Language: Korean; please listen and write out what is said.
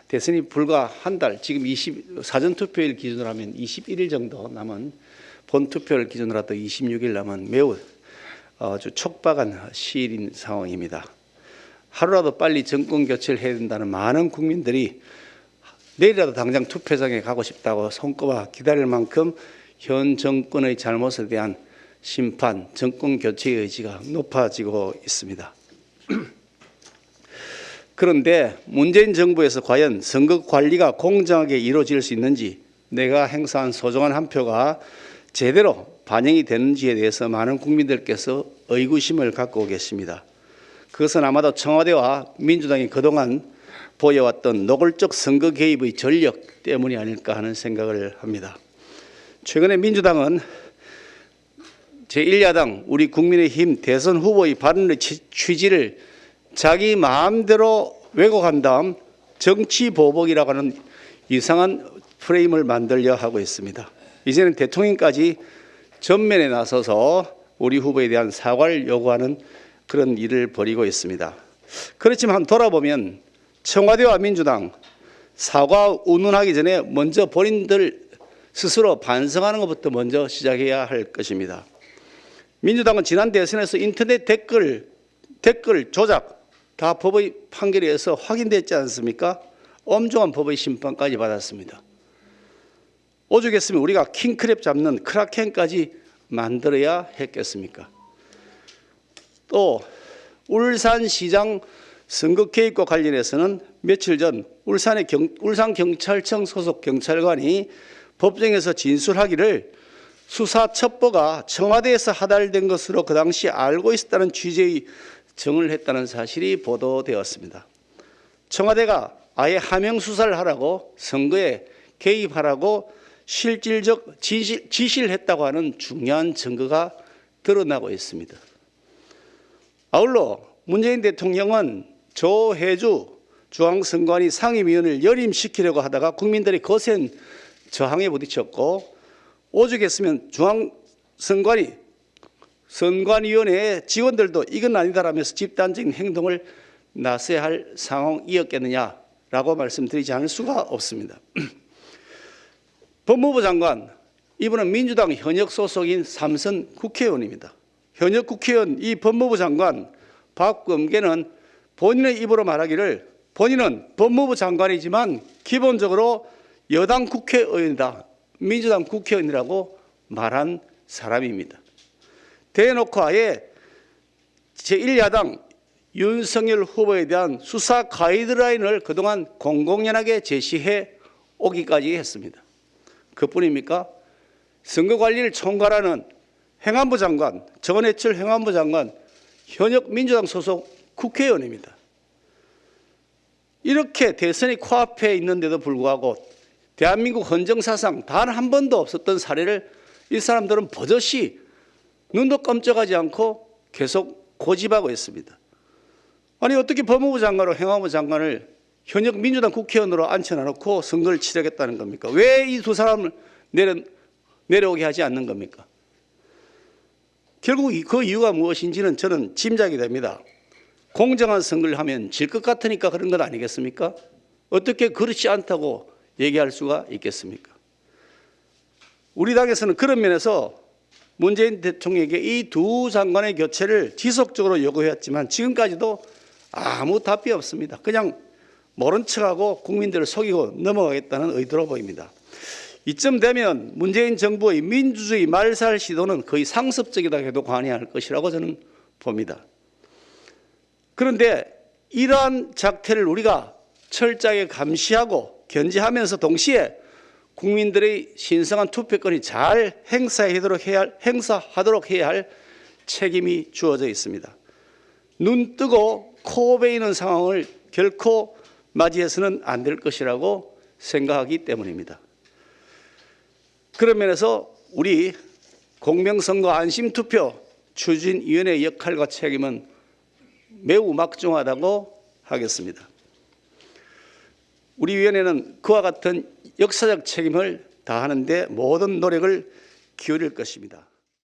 대선이 불과 한 달, 지금 사전투표일 기준으로 하면 21일 정도 남은, 본투표를 기준으로 하도 26일 남은 매우 아주 촉박한 시일인 상황입니다. 하루라도 빨리 정권 교체를 해야 된다는 많은 국민들이 내일이라도 당장 투표장에 가고 싶다고 손꼽아 기다릴 만큼 현 정권의 잘못에 대한 심판, 정권 교체의 의지가 높아지고 있습니다. 그런데 문재인 정부에서 과연 선거 관리가 공정하게 이루어질 수 있는지, 내가 행사한 소중한 한 표가 제대로 반영이 되는지에 대해서 많은 국민들께서 의구심을 갖고 계십니다. 그것은 아마도 청와대와 민주당이 그동안 보여왔던 노골적 선거 개입의 전력 때문이 아닐까 하는 생각을 합니다. 최근에 민주당은 제1야당 우리 국민의힘 대선 후보의 발언의 취지를 자기 마음대로 왜곡한 다음 정치 보복이라고 하는 이상한 프레임을 만들려 하고 있습니다. 이제는 대통령까지 전면에 나서서 우리 후보에 대한 사과를 요구하는 그런 일을 벌이고 있습니다. 그렇지만 돌아보면 청와대와 민주당 사과 운운하기 전에 먼저 본인들 스스로 반성하는 것부터 먼저 시작해야 할 것입니다. 민주당은 지난 대선에서 인터넷 댓글 조작 다 법의 판결에 의해서 확인됐지 않습니까? 엄중한 법의 심판까지 받았습니다. 오죽했으면 우리가 킹크랩 잡는 크라켄까지 만들어야 했겠습니까? 또 울산시장 선거 개입과 관련해서는 며칠 전 울산경찰청 소속 경찰관이 법정에서 진술하기를 수사 첩보가 청와대에서 하달된 것으로 그 당시 알고 있었다는 취지의 정을 했다는 사실이 보도되었습니다. 청와대가 아예 하명 수사를 하라고, 선거에 개입하라고 실질적 지시를 했다고 하는 중요한 증거가 드러나고 있습니다. 아울러 문재인 대통령은 조혜주 중앙선관위 상임위원을 연임시키려고 하다가 국민들이 거센 저항에 부딪혔고, 오죽했으면 선관위원회 직원들도 이건 아니다라면서 집단적인 행동을 나서야 할 상황이었겠느냐라고 말씀드리지 않을 수가 없습니다. 법무부 장관, 이분은 민주당 현역 소속인 삼선 국회의원입니다. 현역 국회의원 이 법무부 장관 박범계는 본인의 입으로 말하기를 본인은 법무부 장관이지만 기본적으로 여당 국회의원이다, 민주당 국회의원이라고 말한 사람입니다. 대놓고 아예 제1야당 윤석열 후보에 대한 수사 가이드라인을 그동안 공공연하게 제시해 오기까지 했습니다. 그뿐입니까? 선거관리를 총괄하는 행안부 장관, 정원해철 행안부 장관, 현역 민주당 소속 국회의원입니다. 이렇게 대선이 코앞에 있는데도 불구하고 대한민국 헌정사상 단 한 번도 없었던 사례를 이 사람들은 버젓이 눈도 깜짝하지 않고 계속 고집하고 있습니다. 아니 어떻게 법무부 장관과 행안부 장관을 현역 민주당 국회의원으로 앉혀놓고 선거를 치르겠다는 겁니까? 왜 이 두 사람을 내려오게 하지 않는 겁니까? 결국 그 이유가 무엇인지는 저는 짐작이 됩니다. 공정한 선거를 하면 질 것 같으니까 그런 것 아니겠습니까? 어떻게 그렇지 않다고 얘기할 수가 있겠습니까? 우리 당에서는 그런 면에서 문재인 대통령에게 이 두 장관의 교체를 지속적으로 요구해왔지만 지금까지도 아무 답이 없습니다. 그냥 모른 척하고 국민들을 속이고 넘어가겠다는 의도로 보입니다. 이쯤 되면 문재인 정부의 민주주의 말살 시도는 거의 상습적이다 해도 과언이 것이라고 저는 봅니다. 그런데 이러한 작태를 우리가 철저하게 감시하고 견제하면서 동시에 국민들의 신성한 투표권이 잘 행사하도록 해야 할 책임이 주어져 있습니다. 눈 뜨고 코 베이는 상황을 결코 맞이해서는 안 될 것이라고 생각하기 때문입니다. 그런 면에서 우리 공명선거 안심투표 추진위원회의 역할과 책임은 매우 막중하다고 하겠습니다. 우리 위원회는 그와 같은 역사적 책임을 다하는 데 모든 노력을 기울일 것입니다.